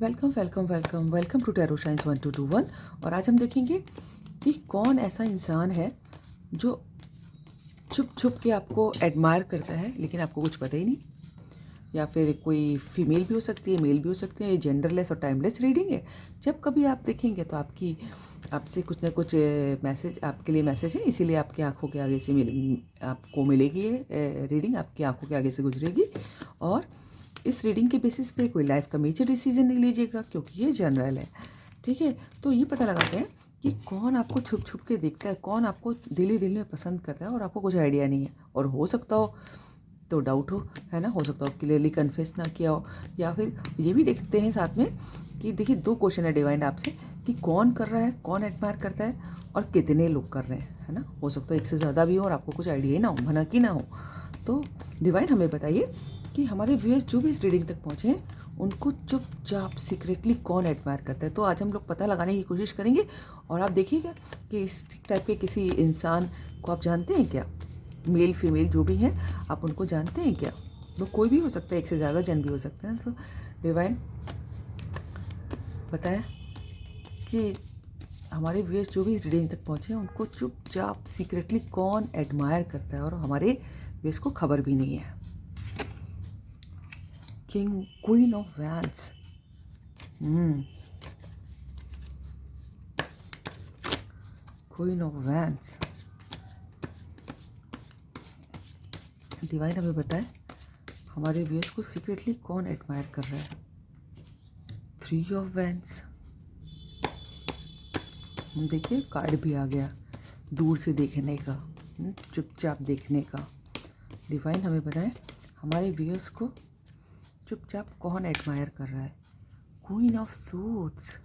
Welcome welcome welcome welcome to tarot science 1221। और आज हम देखेंगे कि कौन ऐसा इंसान है जो छुप छुप के आपको एडमायर करता है लेकिन आपको कुछ पता ही नहीं। या फिर कोई फीमेल भी हो सकती है, मेल भी हो सकते हैं। ये जेंडरलेस और टाइमलेस रीडिंग है। जब कभी आप देखेंगे तो आपसे कुछ ना कुछ मैसेज आपके लिए मैसेज है, इसीलिए आपकी आंखों के आगे से आपको मिलेगी ये रीडिंग, आपकी आंखों के आगे से गुजरेगी। और इस रीडिंग के बेसिस पे कोई लाइफ का मेजर डिसीजन नहीं लीजिएगा, क्योंकि ये जनरल है। ठीक है, तो ये पता लगाते हैं कि कौन आपको छुप छुप के देखता है, कौन आपको दिल ही दिल में पसंद करता है और आपको कुछ आइडिया नहीं है। और हो सकता हो तो डाउट हो, है ना, हो सकता हो क्लियरली कन्फेस ना किया हो। या फिर ये भी देखते हैं साथ में कि देखिए 2 क्वेश्चन है डिवाइन आपसे कि कौन कर रहा है, कौन एडमायर करता है और कितने लोग कर रहे हैं, है ना। हो सकता है एक से ज़्यादा भी हो और आपको कुछ आइडिया ही ना हो, भनक ही ना हो। तो डिवाइन हमें बताइए कि हमारे व्यूअर्स जो भी इस रीडिंग तक पहुँचे हैं उनको चुपचाप सीक्रेटली कौन एडमायर करता है। तो आज हम लोग पता लगाने की कोशिश करेंगे और आप देखिएगा कि इस टाइप के किसी इंसान को आप जानते हैं क्या, मेल फीमेल जो भी हैं, आप उनको जानते हैं क्या। वो कोई भी हो सकता है, एक से ज़्यादा जन भी हो सकते हैं। तो डिवाइन बताएं कि हमारे व्यूअर्स जो भी इस रीडिंग तक पहुँचे हैं उनको चुपचाप सीक्रेटली कौन एडमायर करता है और हमारे व्यूअर्स को खबर भी नहीं है। King queen of wands, queen of wands. Divine हमें बताएं हमारे व्यूअर्स को सीक्रेटली कौन एडमायर कर रहा है। 3 ऑफ वैंड्स, देखिए कार्ड भी आ गया, दूर से देखने का, चुपचाप देखने का। डिवाइन हमें बताएं हमारे व्यूअर्स को चुपचाप कौन एडमायर कर रहा है। क्वीन ऑफ सूट्स,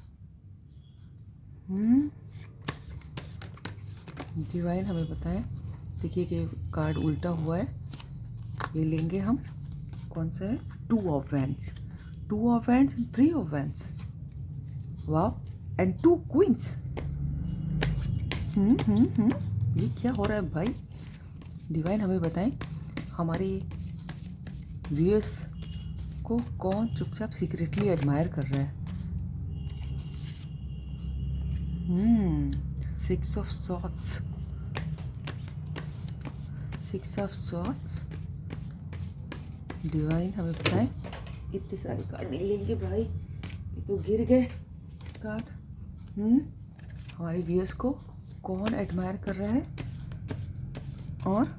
डिवाइन हमें बताएं, देखिए कि कार्ड उल्टा हुआ है, ये लेंगे हम। कौन सा है? 2 of wands, 2 of wands, 3 of wands, वाह, एंड 2 क्वींस। ये क्या हो रहा है भाई। डिवाइन हमें बताएं हमारे व्यूअर्स को कौन चुपचाप सीक्रेटली एडमायर कर रहा है। 6 of swords, 6 of swords. Divine हमें बताएं, इतने सारे कार्ड नहीं लेंगे भाई, ये तो गिर गए कार्ड। हमारे व्यूअर्स को कौन एडमायर कर रहा है और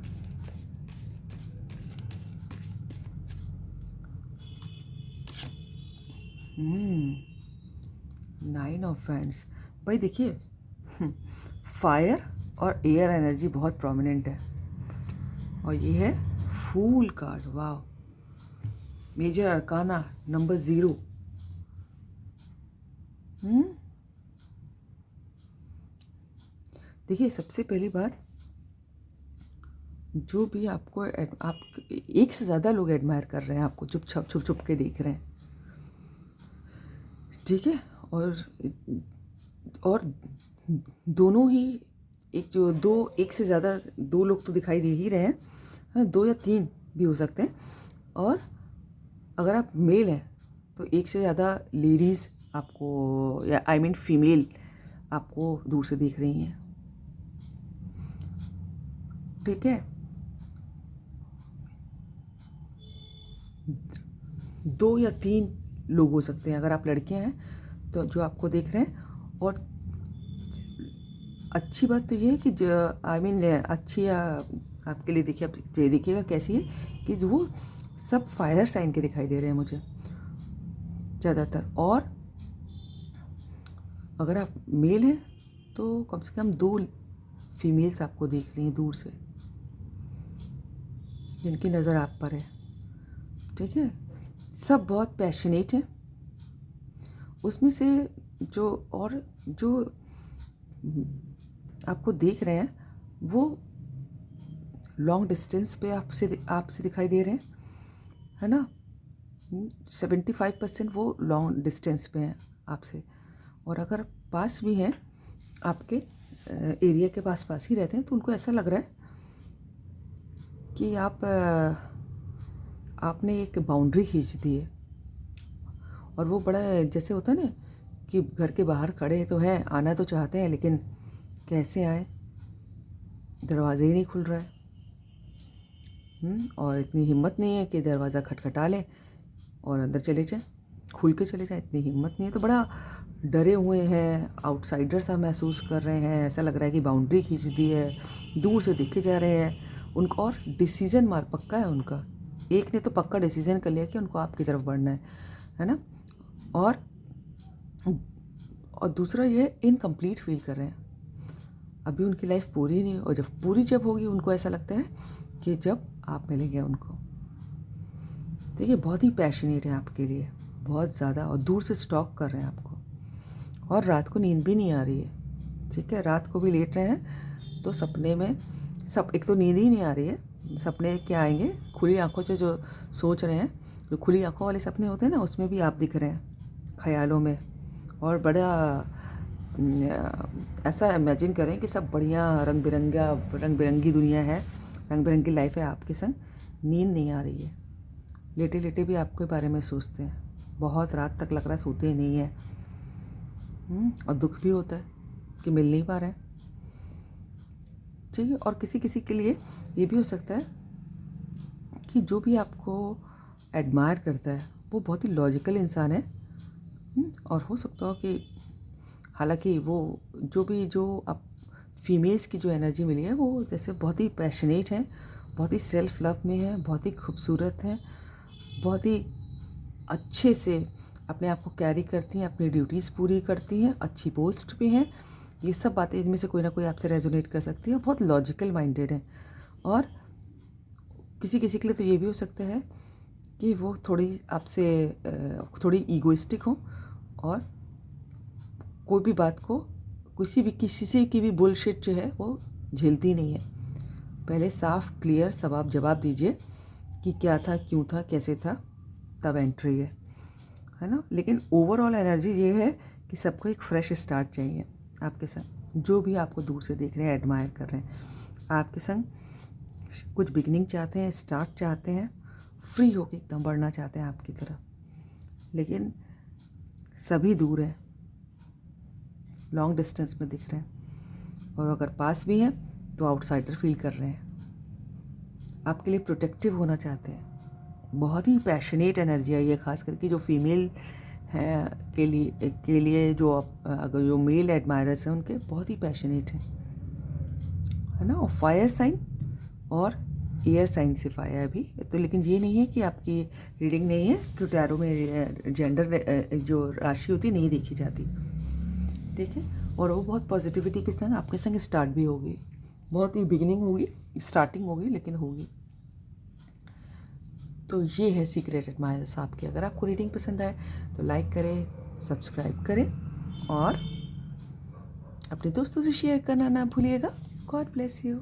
नाइन ऑफ वैंड्स। भाई देखिए फायर और एयर एनर्जी बहुत प्रोमिनेंट है और ये है फूल कार्ड, वाह, मेजर अरकाना नंबर 0। देखिए सबसे पहली बात, जो भी आपको आप एक से ज़्यादा लोग एडमायर कर रहे हैं, आपको छुप छुप के देख रहे हैं, ठीक है। और दोनों ही, एक से ज़्यादा 2 लोग तो दिखाई दे ही रहे हैं, हाँ, 2 या 3 भी हो सकते हैं। और अगर आप मेल हैं तो एक से ज़्यादा लेडीज़ आपको, या आई मीन फीमेल आपको दूर से देख रही हैं, ठीक है। 2 या 3 लोग हो सकते हैं अगर आप लड़के हैं तो, जो आपको देख रहे हैं। और अच्छी बात तो ये है कि आई मीन अच्छी आपके लिए, देखिए आप ये देखिएगा कैसी है कि वो सब फायर साइन के दिखाई दे रहे हैं मुझे ज़्यादातर। और अगर आप मेल हैं तो कम से कम 2 फीमेल्स आपको देख रही हैं दूर से, जिनकी नज़र आप पर है, ठीक है। सब बहुत पैशनेट हैं, उसमें से जो आपको देख रहे हैं वो लॉन्ग डिस्टेंस पे आपसे दिखाई दे रहे हैं, है ना। 75% वो लॉन्ग डिस्टेंस पे हैं आपसे। और अगर पास भी हैं, आपके एरिया के पास ही रहते हैं, तो उनको ऐसा लग रहा है कि आपने एक बाउंड्री खींच दी है और वो बड़ा जैसे होता है ना कि घर के बाहर खड़े तो हैं, आना तो चाहते हैं लेकिन कैसे आए, दरवाज़ा ही नहीं खुल रहा है। और इतनी हिम्मत नहीं है कि दरवाज़ा खटखटा लें और अंदर चले जाएं, खुल के चले जाएं, इतनी हिम्मत नहीं है। तो बड़ा डरे हुए हैं, आउटसाइडर सा महसूस कर रहे हैं, ऐसा लग रहा है कि बाउंड्री खींच दी है, दूर से दिखे जा रहे हैं उनको। और डिसीज़न मार पक्का है उनका, एक ने तो पक्का डिसीज़न कर लिया कि उनको आपकी तरफ बढ़ना है ना। और दूसरा ये इनकम्प्लीट फील कर रहे हैं, अभी उनकी लाइफ पूरी नहीं, और जब होगी उनको ऐसा लगता है कि जब आप मिलेंगे उनको। देखिए बहुत ही पैशनेट है आपके लिए, बहुत ज़्यादा, और दूर से स्टॉक कर रहे हैं आपको। और रात को नींद भी नहीं आ रही है, ठीक है, रात को भी लेट रहे हैं तो सपने में एक तो नींद ही नहीं आ रही है, सपने क्या आएंगे, खुली आंखों से जो सोच रहे हैं, जो खुली आंखों वाले सपने होते हैं ना, उसमें भी आप दिख रहे हैं ख्यालों में। और बड़ा ऐसा इमेजिन करें कि सब बढ़िया रंग बिरंगी दुनिया है, रंग बिरंगी लाइफ है आपके संग। नींद नहीं आ रही है, लेटे लेटे भी आपके बारे में सोचते हैं, बहुत रात तक लग रहा है सोते ही नहीं है। और दुख भी होता है कि मिल नहीं पा रहे हैं, ठीक है। और किसी किसी के लिए ये भी हो सकता है कि जो भी आपको एडमायर करता है वो बहुत ही लॉजिकल इंसान है। और हो सकता हो कि हालांकि वो जो आप फीमेल्स की जो एनर्जी मिली है वो जैसे बहुत ही पैशनेट है, बहुत ही सेल्फ लव में है, बहुत ही खूबसूरत है, बहुत ही अच्छे से अपने आप को कैरी करती हैं, अपनी ड्यूटीज़ पूरी करती हैं, अच्छी पोस्ट पे हैं। ये सब बातें इनमें से कोई ना कोई आपसे रेजोनेट कर सकती है, बहुत लॉजिकल माइंडेड है। और किसी किसी के लिए तो ये भी हो सकता है कि वो थोड़ी आपसे थोड़ी ईगोइस्टिक हो, और कोई भी बात को किसी की भी बुलशिट जो है वो झेलती नहीं है। पहले साफ क्लियर सब आप जवाब दीजिए कि क्या था, क्यों था, कैसे था, तब एंट्री है ना। लेकिन ओवरऑल एनर्जी ये है कि सबको एक फ्रेश स्टार्ट चाहिए आपके संग, जो भी आपको दूर से देख रहे हैं, एडमायर कर रहे हैं आपके संग, कुछ बिगनिंग चाहते हैं, स्टार्ट चाहते हैं, फ्री होके एकदम बढ़ना चाहते हैं आपकी तरफ। लेकिन सभी दूर हैं, लॉन्ग डिस्टेंस में दिख रहे हैं, और अगर पास भी हैं तो आउटसाइडर फील कर रहे हैं, आपके लिए प्रोटेक्टिव होना चाहते हैं। बहुत ही पैशनेट एनर्जी है ये, खास करके जो फीमेल है के लिए जो अगर जो मेल एडमायरर्स हैं उनके बहुत ही पैशनेट है ना। और फायर साइन और एयर साइन से आया अभी तो, लेकिन ये नहीं है कि आपकी रीडिंग नहीं है, क्योंकि टैरो में जेंडर जो राशि होती नहीं देखी जाती, ठीक है। और वो बहुत पॉजिटिविटी के संग आपके संग स्टार्ट भी होगी, बहुत ही बिगिनिंग होगी, स्टार्टिंग होगी, लेकिन होगी। तो ये है सीक्रेट एडमायर्स आपके। अगर आपको रीडिंग पसंद आए तो लाइक करें, सब्सक्राइब करें, और अपने दोस्तों से शेयर करना ना भूलिएगा। God bless you.